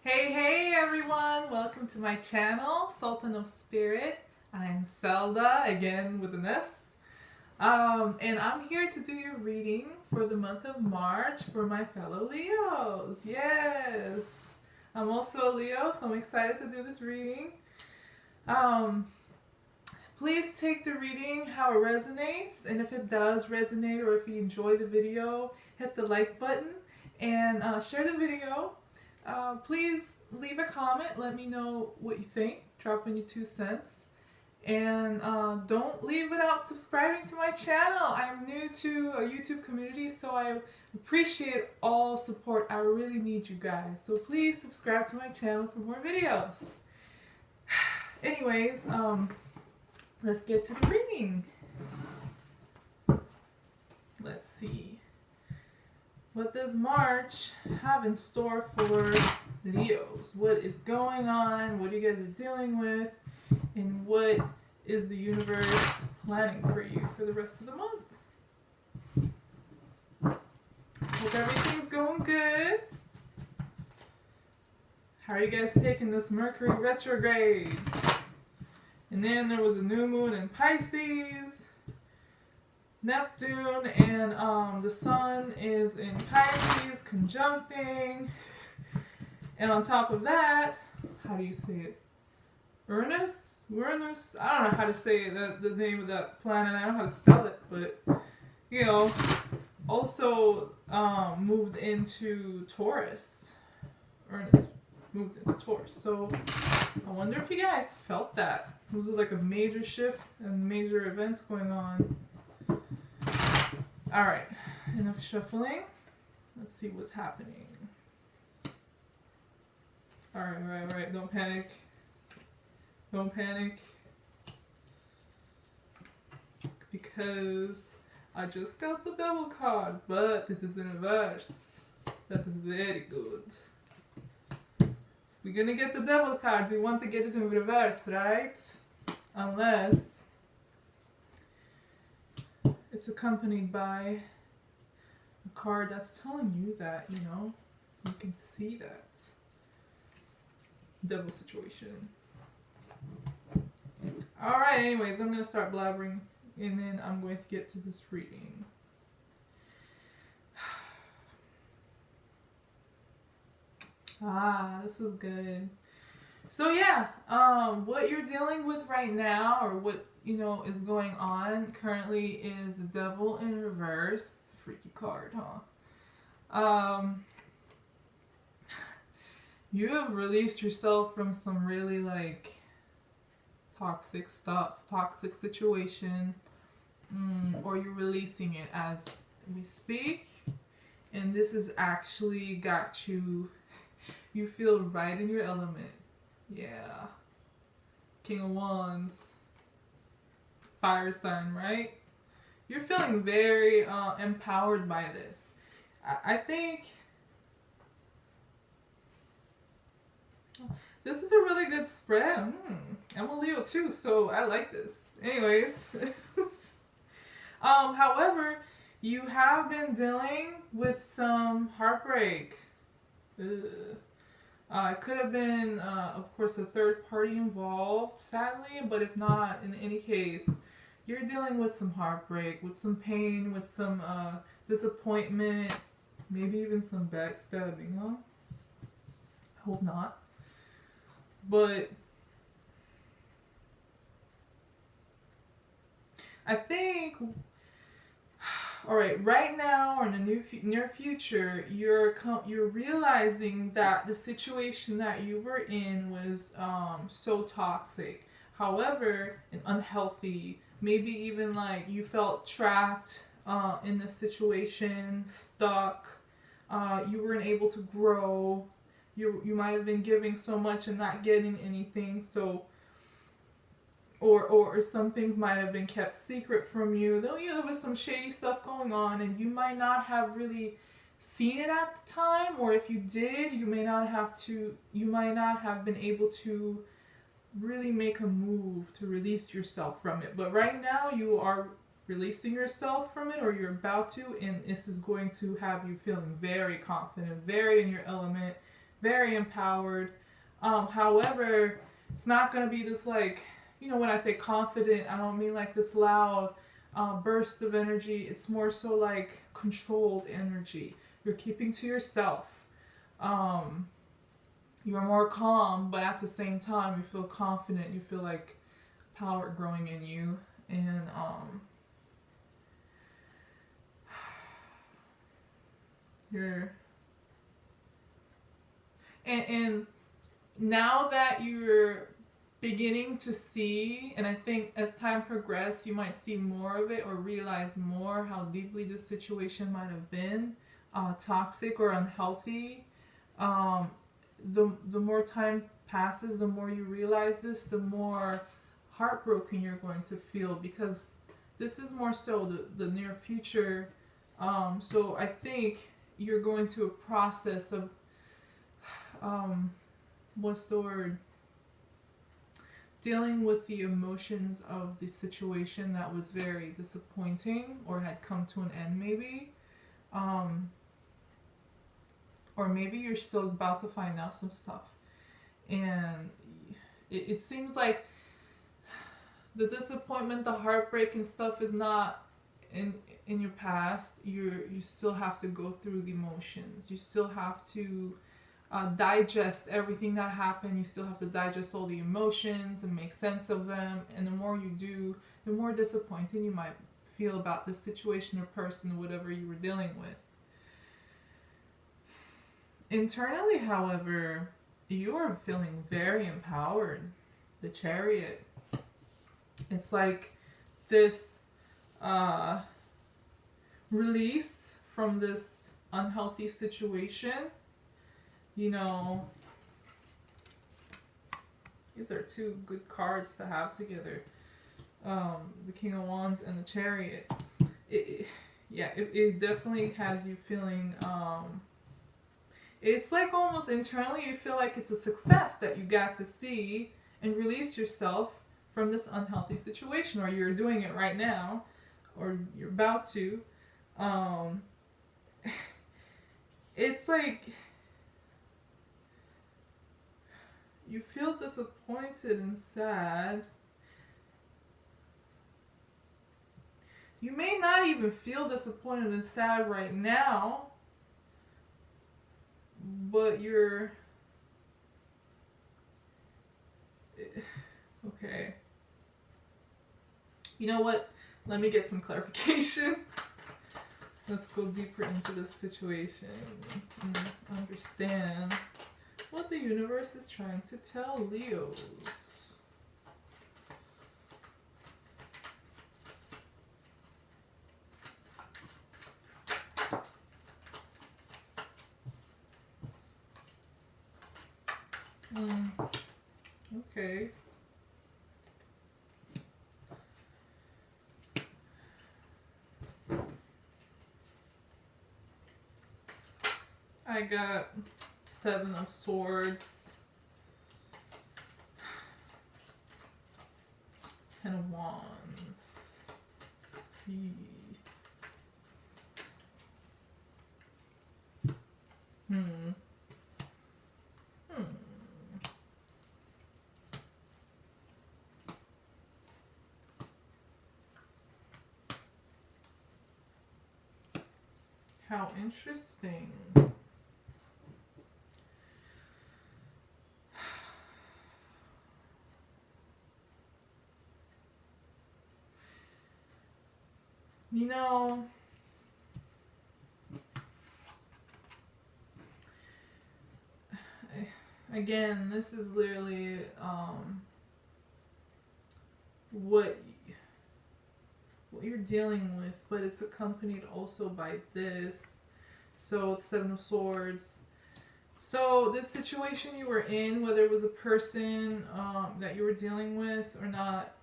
Hey everyone, welcome to my channel, Sultan of Spirit. I'm Zelda, again with an S. And I'm here to do your reading for the month of March for my fellow Leos. Yes! I'm also a Leo, so I'm excited to do this reading. Um, Please take the reading how it resonates, and if it does resonate or if you enjoy the video, hit the like button and share the video. Please leave a comment. Let me know what you think. Drop in your 2 cents. And don't leave without subscribing to my channel. I'm new to a YouTube community, so I appreciate all support. I really need you guys. So please subscribe to my channel for more videos. Anyways, let's get to the reading. Let's see. What does March have in store for Leos? What is going on? What you guys are dealing with? And what is the universe planning for you for the rest of the month? Hope everything's going good. How are you guys taking this Mercury retrograde? And then there was a new moon in Pisces, Neptune, and the sun is in Pisces, conjuncting. And on top of that, how do you say it? Uranus? I don't know how to say the name of that planet. I don't know how to spell it, but also moved into Taurus. Uranus moved into Taurus. So I wonder if you guys felt that. Was it like a major shift and major events going on? Alright, enough shuffling. Let's see what's happening. Alright, don't panic. Don't panic. Because I just got the devil card, but it is in reverse. That is very good. We're gonna get the devil card. We want to get it in reverse, right? Unless it's accompanied by a card that's telling you that, you can see that devil situation. Alright, anyways, I'm going to start blabbering and then I'm going to get to this reading. This is good. So yeah, what you're dealing with right now, or what is going on currently, is the devil in reverse. It's a freaky card, huh? You have released yourself from some really toxic situation, or you're releasing it as we speak, and this has actually got you. You feel right in your element. Yeah. King of Wands. Fire sign, right? You're feeling very empowered by this. I think this is a really good spread. I'm a Leo too, so I like this. Anyways. However, you have been dealing with some heartbreak. It could have been, of course, a third party involved, sadly, but if not, in any case, you're dealing with some heartbreak, with some pain, with some disappointment, maybe even some backstabbing, huh? I hope not. But I think, alright, right now or in the near future, you're realizing that the situation that you were in was so toxic. However, and unhealthy. Maybe even you felt trapped in this situation, stuck. You weren't able to grow. You might have been giving so much and not getting anything. So. Or some things might have been kept secret from you. Though there was some shady stuff going on, and you might not have really seen it at the time, or if you did, you might not have been able to really make a move to release yourself from it. But right now, you are releasing yourself from it, or you're about to, and this is going to have you feeling very confident, very in your element, very empowered. However, it's not going to be this like, when I say confident, I don't mean like this loud burst of energy. It's more so like controlled energy. You're keeping to yourself. Um, you're more calm, but at the same time, you feel confident. You feel like power growing in you. And you're and now that you're beginning to see, and I think as time progresses, you might see more of it or realize more how deeply this situation might have been toxic or unhealthy. Um, the more time passes, the more you realize this, the more heartbroken you're going to feel, because this is more so the near future. So I think you're going to a process of what's the word? Dealing with the emotions of the situation that was very disappointing or had come to an end, maybe. Um, or maybe you're still about to find out some stuff. And it seems like the disappointment, the heartbreak and stuff is not in your past. You still have to go through the emotions. You still have to digest everything that happened. You still have to digest all the emotions and make sense of them. And the more you do, the more disappointed you might feel about the situation or person or whatever you were dealing with. Internally, however, you are feeling very empowered. The Chariot. It's like this release from this unhealthy situation. You know, these are two good cards to have together. The King of Wands and the Chariot. It definitely has you feeling, it's like almost internally you feel like it's a success that you got to see and release yourself from this unhealthy situation, or you're doing it right now, or you're about to. It's like you feel disappointed and sad. You may not even feel disappointed and sad right now, but you're... Okay. You know what? Let me get some clarification. Let's go deeper into this situation and understand what the universe is trying to tell Leos. Okay. I got 7 of Swords, 10 of Wands. How interesting. You know, again, this is literally what you're dealing with, but it's accompanied also by this. So, 7 of Swords. So, this situation you were in, whether it was a person that you were dealing with or not,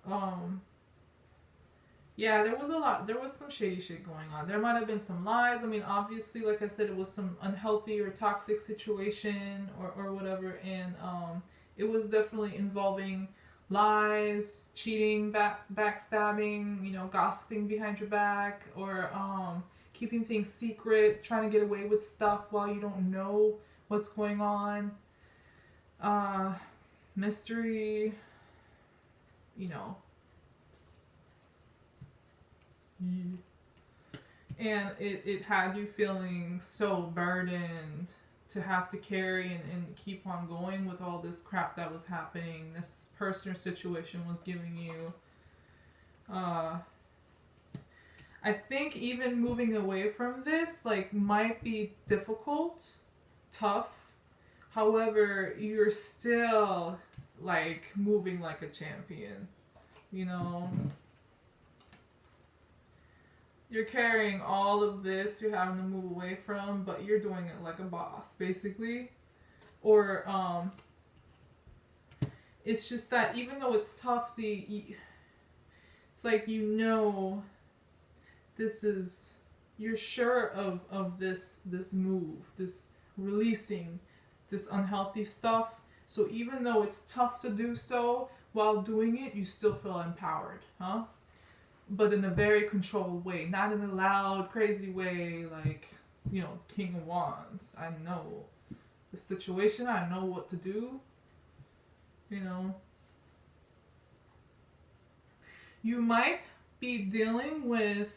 yeah, there was some shady shit going on. There might have been some lies. I mean, obviously, like I said, it was some unhealthy or toxic situation or whatever, and it was definitely involving lies, cheating, backstabbing, gossiping behind your back, or keeping things secret, trying to get away with stuff while you don't know what's going on, mystery, you know. And it had you feeling so burdened to have to carry and keep on going with all this crap that was happening. This person or situation was giving you. I think even moving away from this, like, might be difficult, tough. However, you're still, like, moving like a champion, you know? You're carrying all of this you're having to move away from, but you're doing it like a boss, basically. Or, it's just that even though it's tough, it's like, you know, this is, you're sure of this move, this releasing this unhealthy stuff. So even though it's tough to do so, while doing it, you still feel empowered, huh? But in a very controlled way, not in a loud, crazy way, like, you know, King of Wands. I know the situation, I know what to do, you know. You might be dealing with,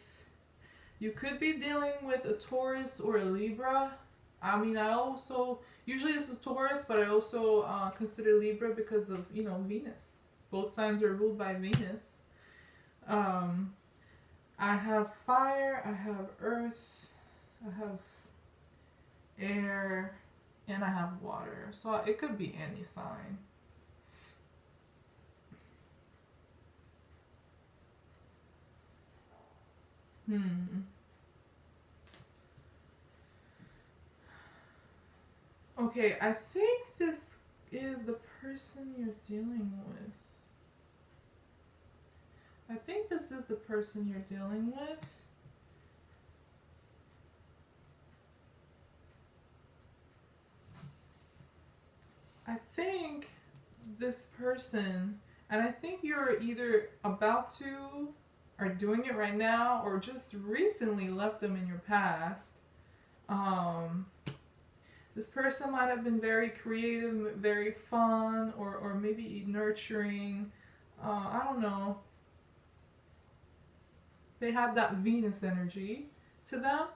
you could be dealing with a Taurus or a Libra. I mean, I also, usually it's a Taurus, but I also consider Libra because of, you know, Venus. Both signs are ruled by Venus. I have fire, I have earth, I have air, and I have water. So it could be any sign. Okay, I think this is the person you're dealing with. I think this is the person you're dealing with. I think this person, and I think you're either about to, or doing it right now, or just recently left them in your past. This person might have been very creative, very fun, or maybe nurturing. I don't know. They had that Venus energy to them.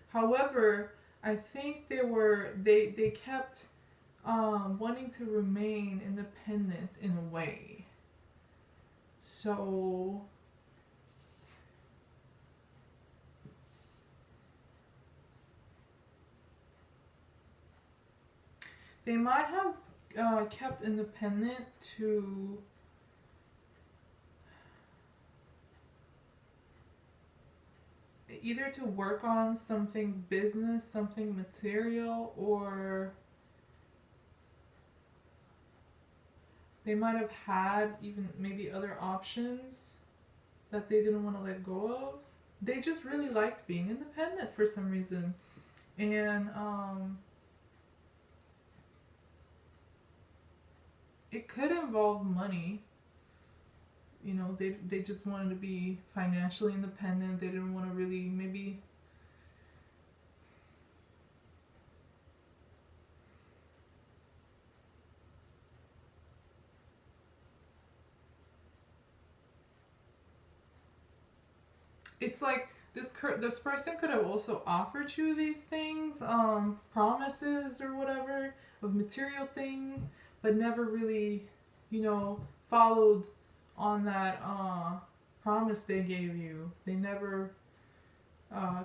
However, I think they kept wanting to remain independent in a way. So they might have kept independent to either to work on something business, something material, or they might have had even maybe other options that they didn't want to let go of. They just really liked being independent for some reason. And it could involve money. You know, they just wanted to be financially independent. They didn't want to really maybe it's like this person could have also offered you these things, promises or whatever of material things, but never really, you know, followed on that promise they gave you. They never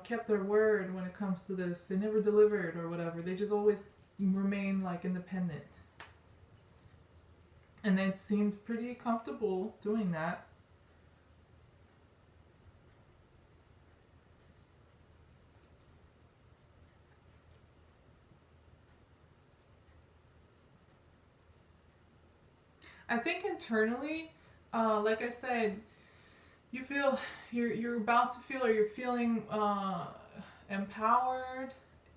kept their word when it comes to this. They never delivered or whatever. They just always remained like independent, and they seemed pretty comfortable doing that. I think internally, like I said, you feel you're about to feel, or you're feeling empowered,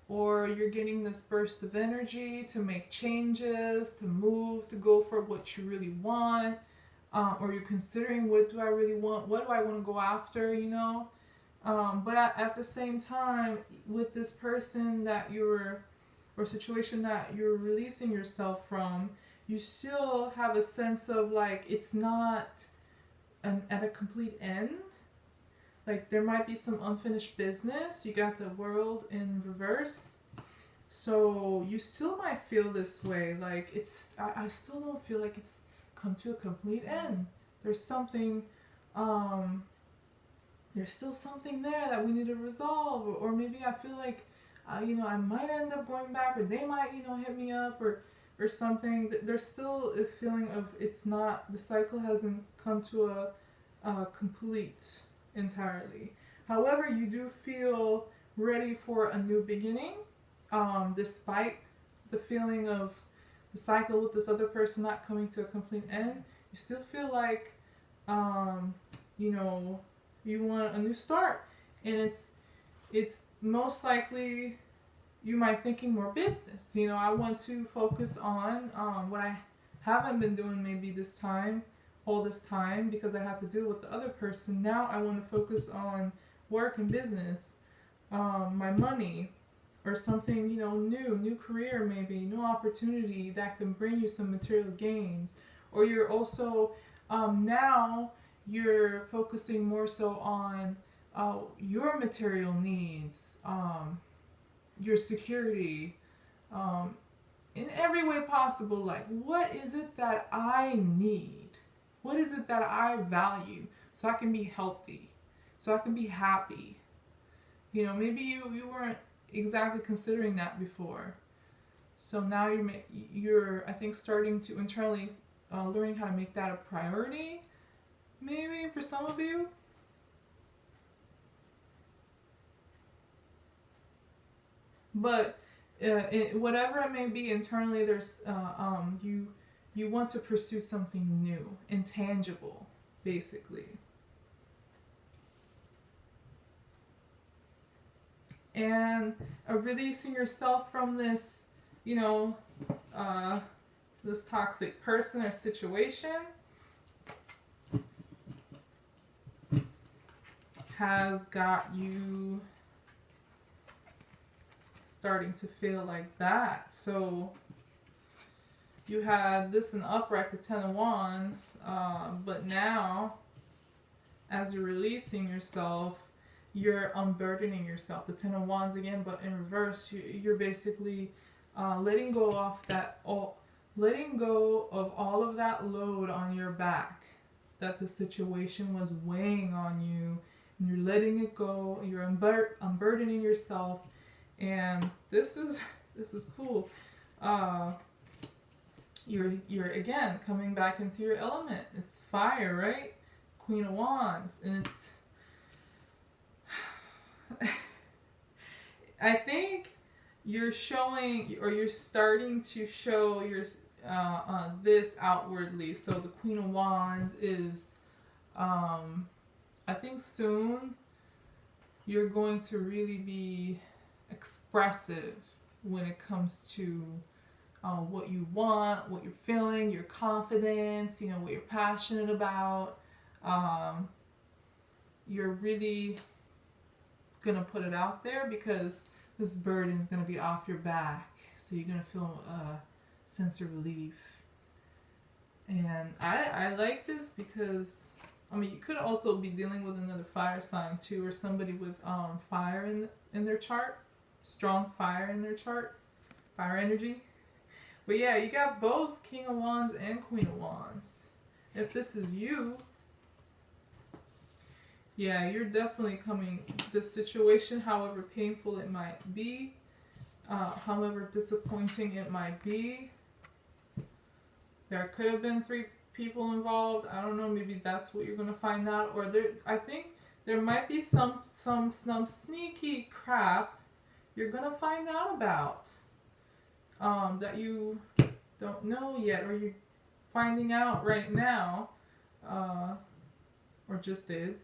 or you're getting this burst of energy to make changes, to move, to go for what you really want, or you're considering, what do I really want? What do I want to go after? You know. But at the same time, with this person that you're, or situation that you're releasing yourself from, you still have a sense of like it's not at a complete end. Like there might be some unfinished business. You got the world in reverse. So you still might feel this way. Like I still don't feel like it's come to a complete end. There's something, there's still something there that we need to resolve. Or maybe I feel like, I might end up going back, or they might, hit me up, or something. There's still a feeling of it's not, the cycle hasn't come to a complete entirely. However, you do feel ready for a new beginning, despite the feeling of the cycle with this other person not coming to a complete end. You still feel like, you want a new start, and it's most likely you might thinking more business. I want to focus on what I haven't been doing maybe all this time because I had to deal with the other person. Now I want to focus on work and business, my money, or something, new career, maybe new opportunity that can bring you some material gains. Or you're also now you're focusing more so on your material needs, your security, in every way possible. Like, what is it that I need? What is it that I value so I can be healthy, so I can be happy? Maybe you weren't exactly considering that before. So now you're I think starting to internally learning how to make that a priority, maybe for some of you. But whatever it may be internally, there's you want to pursue something new, intangible, basically. And releasing yourself from this, this toxic person or situation has got you starting to feel like that. So you had this in upright, the Ten of Wands, but now as you're releasing yourself, you're unburdening yourself. The Ten of Wands again, but in reverse. You're basically letting go of all of that load on your back that the situation was weighing on you, and you're letting it go. You're unburdening yourself, and this is cool. You're again coming back into your element. It's fire, right? Queen of Wands, and it's I think you're showing, or you're starting to show your this outwardly. So the Queen of Wands is, I think soon you're going to really be expressive when it comes to what you want, what you're feeling, your confidence, what you're passionate about. You're really gonna put it out there because this burden is gonna be off your back, so you're gonna feel a sense of relief. And I like this because you could also be dealing with another fire sign too, or somebody with fire in their chart, strong fire in their chart, fire energy. But yeah, you got both King of Wands and Queen of Wands. If this is you, yeah, you're definitely coming, this situation, however painful it might be, however disappointing it might be, there could have been 3 people involved. I don't know, maybe that's what you're going to find out. Or I think there might be some sneaky crap you're going to find out about that you don't know yet, or you're finding out right now, or just did.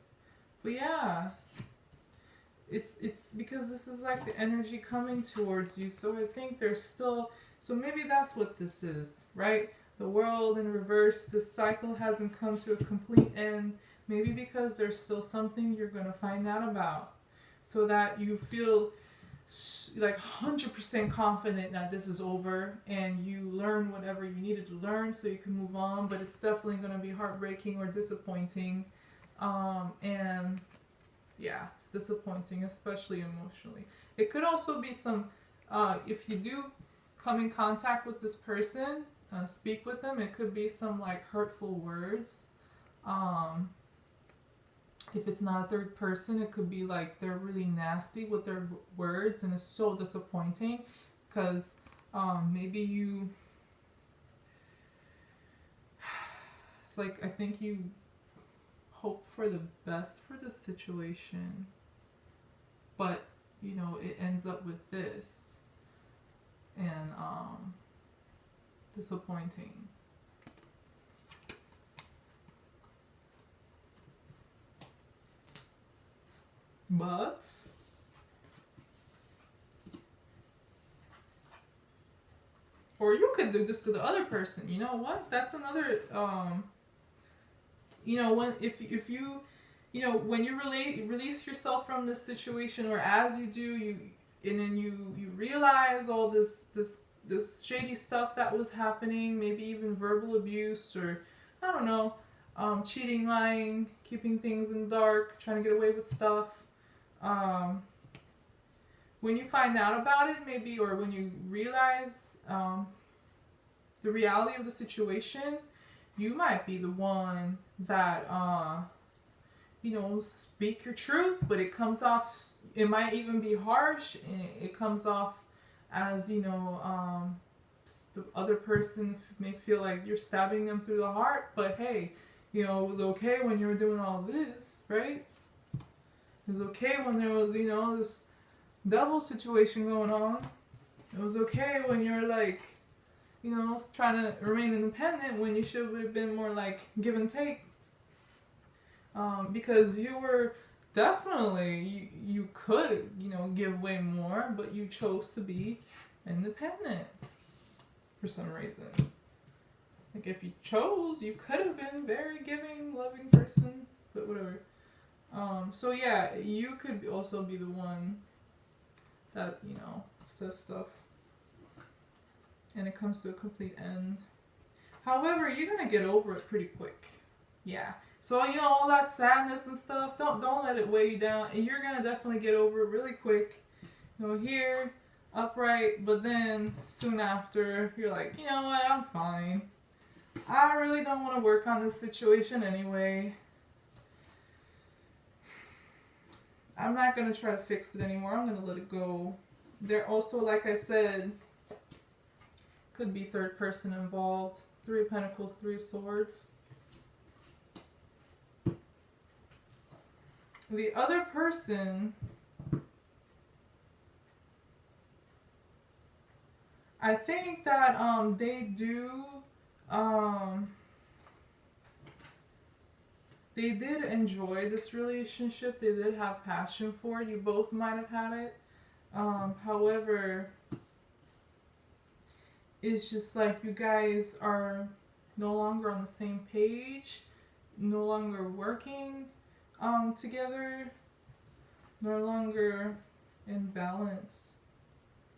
But yeah, it's because this is like the energy coming towards you. So I think there's still, so maybe that's what this is, right? The world in reverse, the cycle hasn't come to a complete end. Maybe because there's still something you're going to find out about, so that you feel like 100% confident that this is over, and you learn whatever you needed to learn so you can move on, but it's definitely going to be heartbreaking or disappointing. And yeah, it's disappointing, especially emotionally. It could also be some, if you do come in contact with this person, speak with them, it could be some like hurtful words. Um, if it's not a third person, it could be like they're really nasty with their words, and it's so disappointing because maybe you, it's like I think you hope for the best for the situation, but you know it ends up with this, and disappointing. But or you could do this to the other person. You know what? That's another you know when if you you know when you release yourself from this situation, or as you do, you and then you realize all this shady stuff that was happening, maybe even verbal abuse, or I don't know, cheating, lying, keeping things in the dark, trying to get away with stuff. um, when you find out about it, maybe, or when you realize the reality of the situation, you might be the one that you know, speak your truth, but it comes off, it might even be harsh, and it comes off as, you know, the other person may feel like you're stabbing them through the heart, but hey, you know, it was okay when you were doing all this, right? It was okay when there was, you know, this devil situation going on. It was okay when you're like, you know, trying to remain independent when you should have been more like give and take. Because you were definitely, you could, you know, give way more, but you chose to be independent for some reason. Like if you chose, you could have been a very giving, loving person, but whatever. So yeah, you could also be the one that, you know, says stuff and it comes to a complete end. However, you're gonna get over it pretty quick. Yeah. So you know all that sadness and stuff. Don't let it weigh you down. And you're gonna definitely get over it really quick. You know, here, upright, but then soon after, you're like, you know what? I'm fine. I really don't want to work on this situation anyway. I'm not gonna try to fix it anymore. I'm gonna let it go. There also, like I said, could be third person involved. 3 of Pentacles, 3 of Swords. The other person, I think that they do they did enjoy this relationship. They did have passion for it. You both might have had it. However, it's just like you guys are no longer on the same page, no longer working together, no longer in balance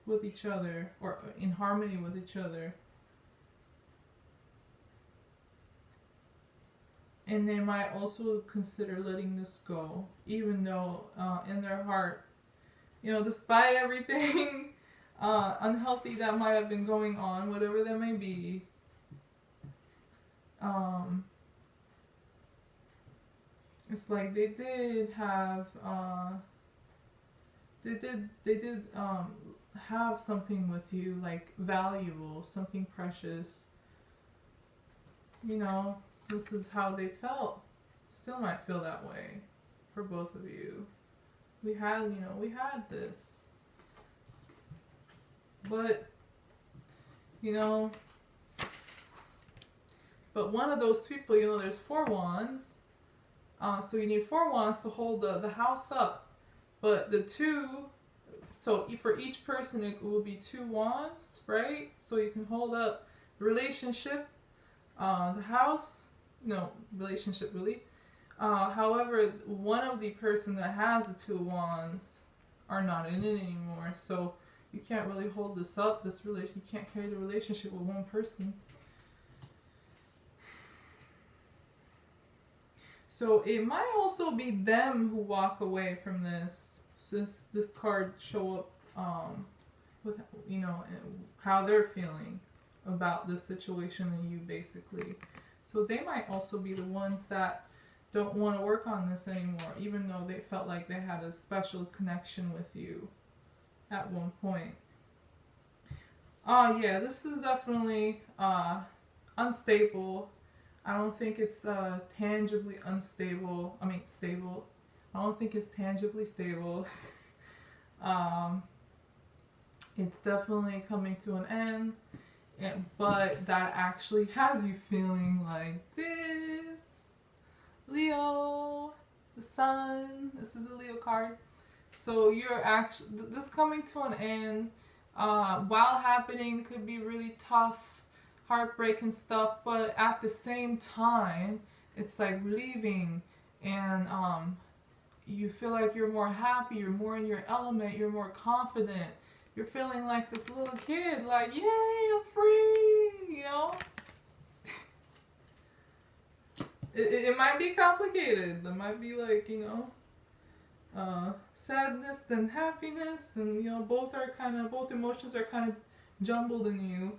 with each other or in harmony with each other. And they might also consider letting this go, even though in their heart, you know, despite everything unhealthy that might have been going on, whatever that may be, it's like they did have they did have something with you, like valuable, something precious. You know, this is how they felt. Still might feel that way for both of you. We had this. But, you know, but one of those people, you know, there's 4 wands. So you need 4 wands to hold the house up. But the 2, so for each person it will be 2 wands, right? So you can hold up the relationship, the house, no, relationship really. However, one of the person that has the 2 wands, are not in it anymore. So you can't really hold this up, this relation. You can't carry the relationship with one person. So it might also be them who walk away from this, since this card show up with, you know, how they're feeling about the situation and you, basically. So they might also be the ones that don't want to work on this anymore, even though they felt like they had a special connection with you at one point. Oh yeah, this is definitely unstable. I don't think it's tangibly unstable. I mean, stable. I don't think it's tangibly stable. It's definitely coming to an end, but that actually has you feeling like this. Leo, the sun. This is a Leo card. So you're actually, this coming to an end, while happening, could be really tough, heartbreak and stuff, but at the same time, it's like relieving, and you feel like you're more happy, you're more in your element, you're more confident. You're feeling like this little kid, like, yay, I'm free, you know? It might be complicated. It might be like, you know, sadness then happiness, and you know, both emotions are kind of jumbled in you.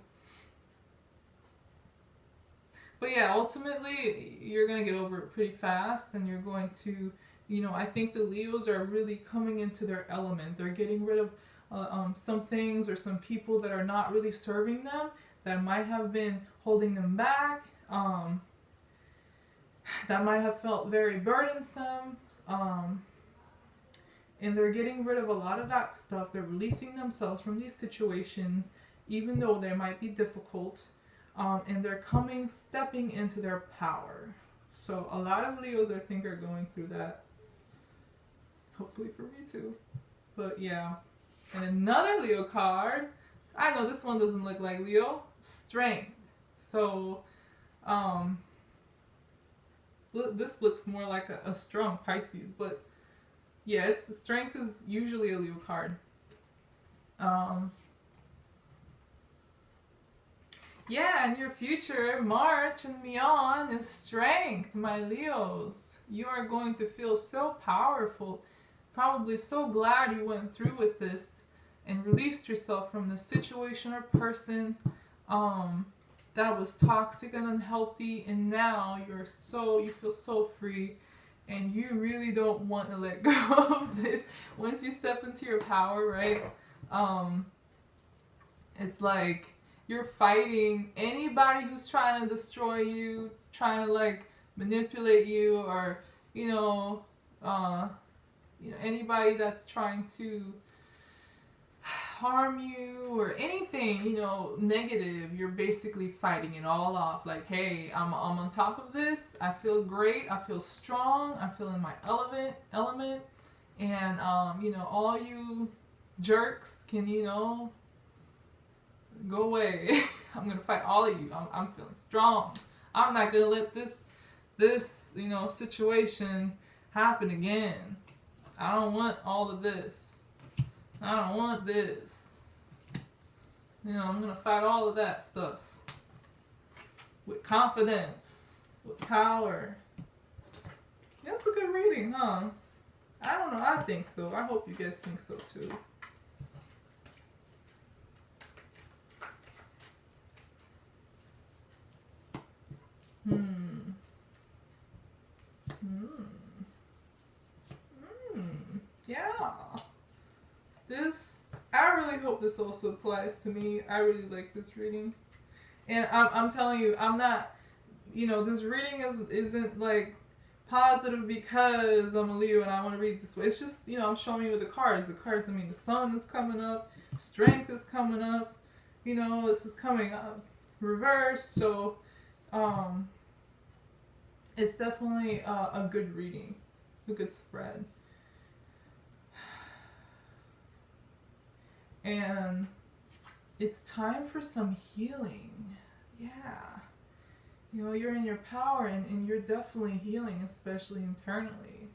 But yeah, ultimately you're gonna get over it pretty fast, and you're going to, you know, I think the Leos are really coming into their element. They're getting rid of some things or some people that are not really serving them, that might have been holding them back, that might have felt very burdensome. And they're getting rid of a lot of that stuff. They're releasing themselves from these situations, even though they might be difficult. And they're stepping into their power. So a lot of Leos, I think, are going through that. Hopefully for me too. But yeah. And another Leo card. I know this one doesn't look like Leo. Strength. So, this looks more like a strong Pisces, but yeah, it's the strength is usually a Leo card. Yeah, and your future, March and beyond, is strength, my Leos. You are going to feel so powerful, probably so glad you went through with this and released yourself from the situation or person that was toxic and unhealthy, and now you feel so free, and you really don't want to let go of this. Once you step into your power, right? It's like you're fighting anybody who's trying to destroy you, trying to like manipulate you, or you know, anybody that's trying to harm you or anything, you know, negative. You're basically fighting it all off. Like, hey, I'm on top of this. I feel great. I feel strong. I feel in my element, and you know, all you jerks can, you know, go away. I'm gonna fight all of you. I'm feeling strong. I'm not gonna let this you know, situation happen again. I don't want all of this. I don't want this. You know, I'm gonna fight all of that stuff with confidence, with power. That's a good reading, huh? I don't know. I think so. I hope you guys think so too. Yeah. I really hope this also applies to me. I really like this reading. And I'm telling you, I'm not, you know, this reading isn't like positive because I'm a Leo and I want to read it this way. It's just, you know, I'm showing you with the cards. The cards, I mean, the sun is coming up, strength is coming up, you know, this is coming up reverse. So, it's definitely a good reading, a good spread. And it's time for some healing. Yeah. You know, you're in your power, and you're definitely healing, especially internally.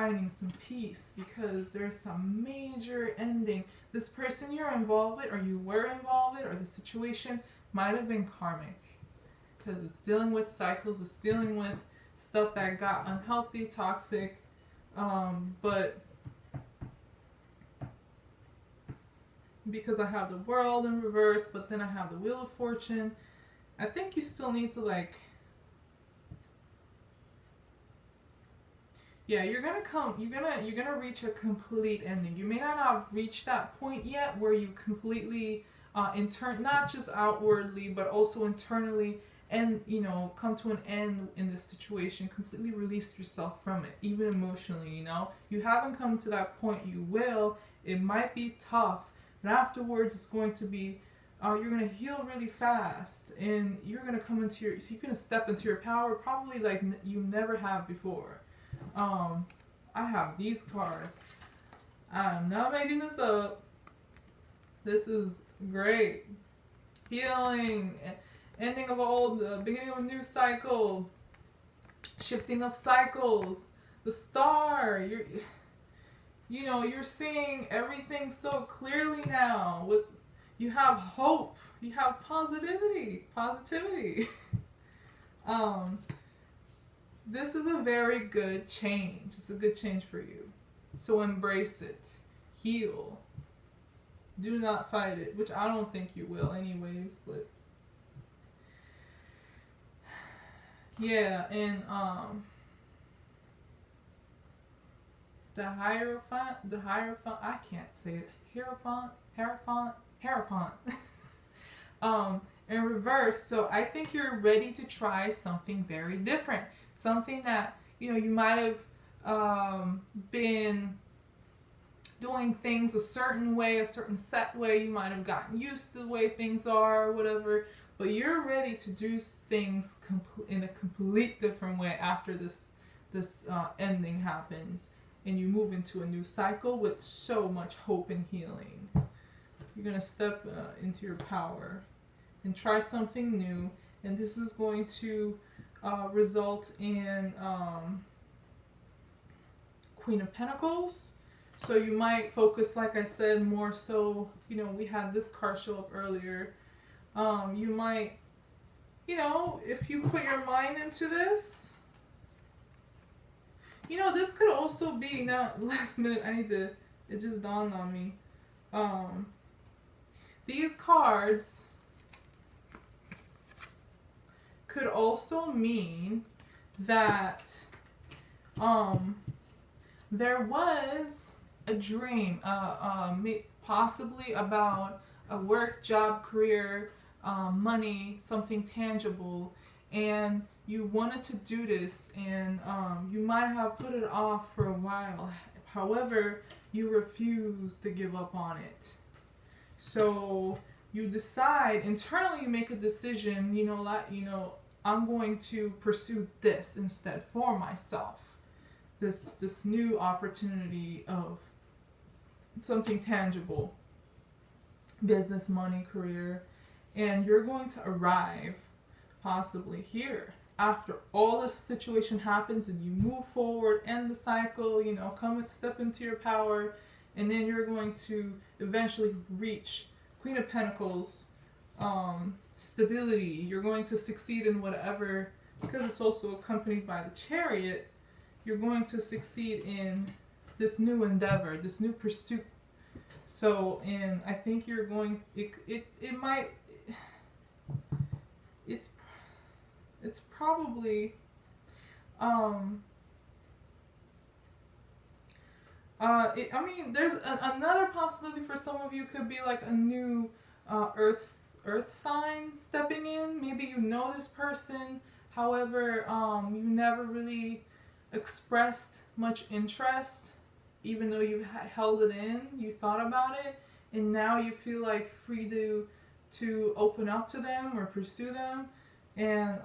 finding some peace because there's some major ending. This person you're involved with, or you were involved with, or the situation might have been karmic because it's dealing with cycles, it's dealing with stuff that got unhealthy, toxic, but because I have the world in reverse, but then I have the wheel of fortune, I think you still need to you're gonna reach a complete ending. You may not have reached that point yet where you completely not just outwardly but also internally, and come to an end in this situation, completely released yourself from it, even emotionally. You haven't come to that point. You will. It might be tough, but afterwards it's going to be you're going to heal really fast, and you're going to come into you're going to step into your power probably like you never have before. I have these cards. I'm not making this up. This is great. Healing, ending of old, beginning of a new cycle, shifting of cycles, the star. You're seeing everything so clearly now. You have hope. You have positivity. This is a very good change. It's a good change for you. So embrace it. Heal. Do not fight it, which I don't think you will anyways, but yeah, and the Hierophant, I can't say it. Hierophant. In reverse, so I think you're ready to try something very different. Something that, you might have been doing things a certain way, a certain set way. You might have gotten used to the way things are or whatever, but you're ready to do things in a complete different way after this ending happens, and you move into a new cycle with so much hope and healing. You're going to step into your power and try something new, and this is going to result in Queen of Pentacles. So you might focus, like I said, more so, we had this card show up earlier. You might, if you put your mind into this, this could also be, now last minute, it just dawned on me. These cards could also mean that there was a dream, possibly about a work, job, career, money, something tangible, and you wanted to do this, and you might have put it off for a while. However, you refuse to give up on it. So you decide internally, you make a decision, I'm going to pursue this instead for myself. This new opportunity of something tangible, business, money, career, and you're going to arrive possibly here after all this situation happens, and you move forward, end the cycle, come and step into your power, and then you're going to eventually reach Queen of Pentacles, stability. You're going to succeed in whatever, because it's also accompanied by the Chariot. You're going to succeed in this new endeavor, this new pursuit. So, and I think you're going, it's probably, there's another possibility for some of you. Could be like a new earth sign stepping in. Maybe you know this person, however, you never really expressed much interest, even though you held it in, you thought about it, and now you feel like free to open up to them or pursue them. And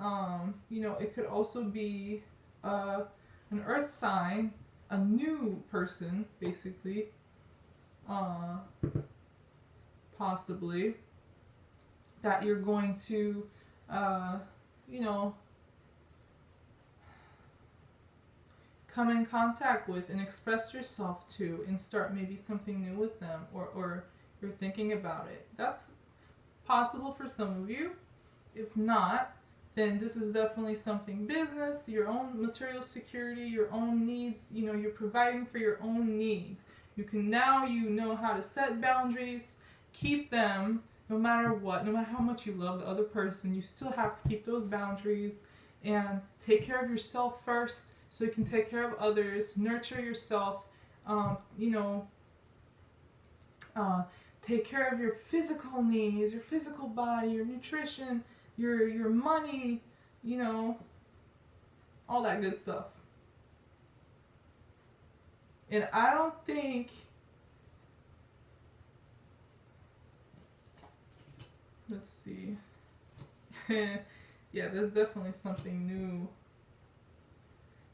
it could also be an earth sign, a new person, basically, possibly, that you're going to, come in contact with and express yourself to and start maybe something new with them, or you're thinking about it. That's possible for some of you. If not, then this is definitely something business, your own material security, your own needs. You're providing for your own needs. You know how to set boundaries, keep them no matter what, no matter how much you love the other person, you still have to keep those boundaries and take care of yourself first so you can take care of others, nurture yourself, take care of your physical needs, your physical body, your nutrition, your money, all that good stuff. And I don't think, let's see, yeah, there's definitely something new.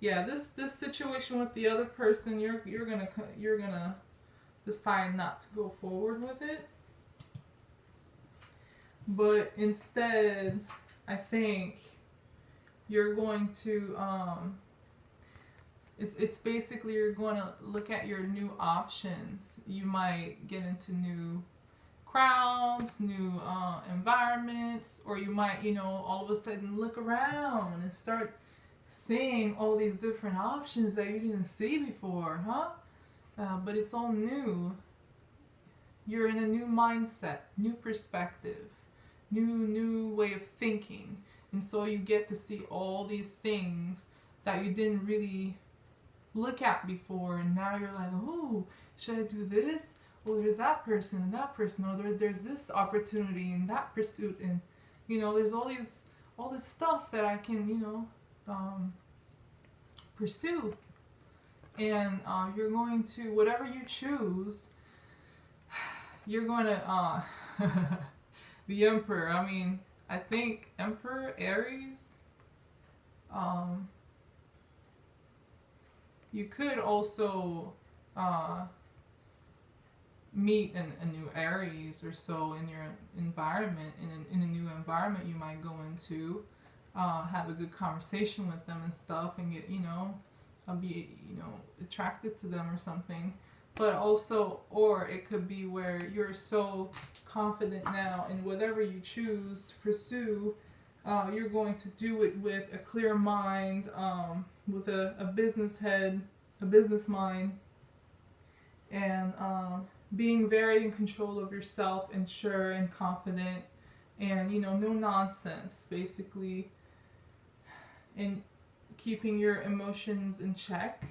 Yeah, this situation with the other person, you're gonna decide not to go forward with it. But instead, I think you're going to it's basically you're going to look at your new options. You might get into new crowds, new environments, or you might, all of a sudden look around and start seeing all these different options that you didn't see before, but it's all new. You're in a new mindset, new perspective, new way of thinking, and so you get to see all these things that you didn't really look at before, and now you're like, oh, should I do this? Well, there's that person and that person, or there's this opportunity and that pursuit, and there's all this stuff that I can pursue. And you're going to, whatever you choose, you're going to the Emperor. I mean, I think Emperor Aries. You could also meet a new Aries or so in your environment, in a new environment you might go into, have a good conversation with them and stuff, and get be attracted to them or something. But also, or it could be where you're so confident now in whatever you choose to pursue, you're going to do it with a clear mind, with a business head, a business mind, and being very in control of yourself and sure and confident, and no nonsense, basically, and keeping your emotions in check.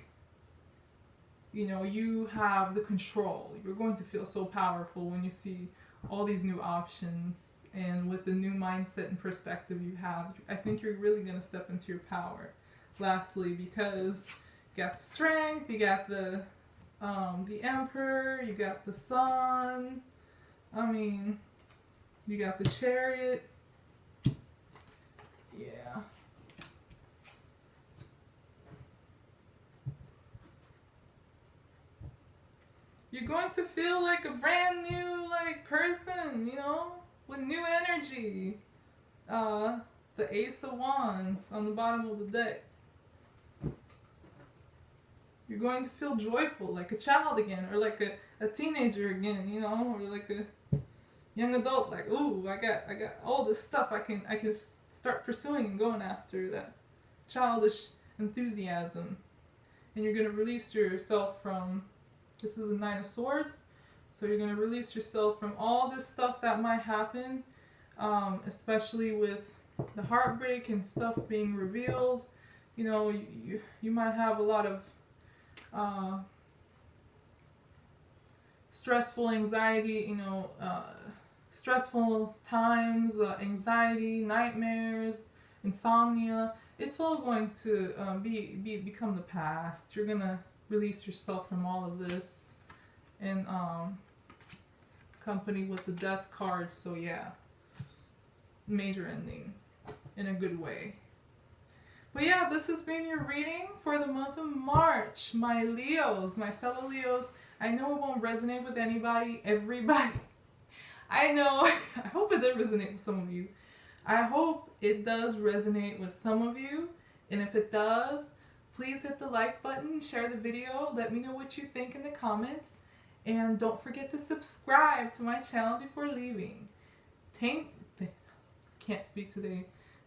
You have the control. You're going to feel so powerful when you see all these new options, and with the new mindset and perspective you have, I think you're really going to step into your power. Lastly, because you got the strength, you got the Emperor, you got the Sun, you got the Chariot. Yeah. You're going to feel like a brand new person, with new energy. The Ace of Wands on the bottom of the deck. You're going to feel joyful, like a child again, or like a teenager again, or like a young adult. Like, ooh, I got all this stuff I can start pursuing and going after, that childish enthusiasm. And you're going to release yourself from, this is a Nine of Swords, so you're going to release yourself from all this stuff that might happen, especially with the heartbreak and stuff being revealed. You might have a lot of stressful anxiety, stressful times, anxiety, nightmares, insomnia. It's all going to become the past. You're gonna release yourself from all of this, and company with the Death card. So yeah, major ending in a good way. But yeah, this has been your reading for the month of March, my Leos, my fellow Leos. I know it won't resonate with everybody. I know. I hope it does resonate with some of you. I hope it does resonate with some of you. And if it does, please hit the like button, share the video, let me know what you think in the comments, and don't forget to subscribe to my channel before leaving. Can't speak today.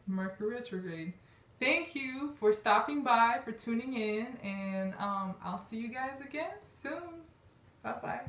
Mercury retrograde. Thank you for stopping by, for tuning in, and I'll see you guys again soon. Bye bye.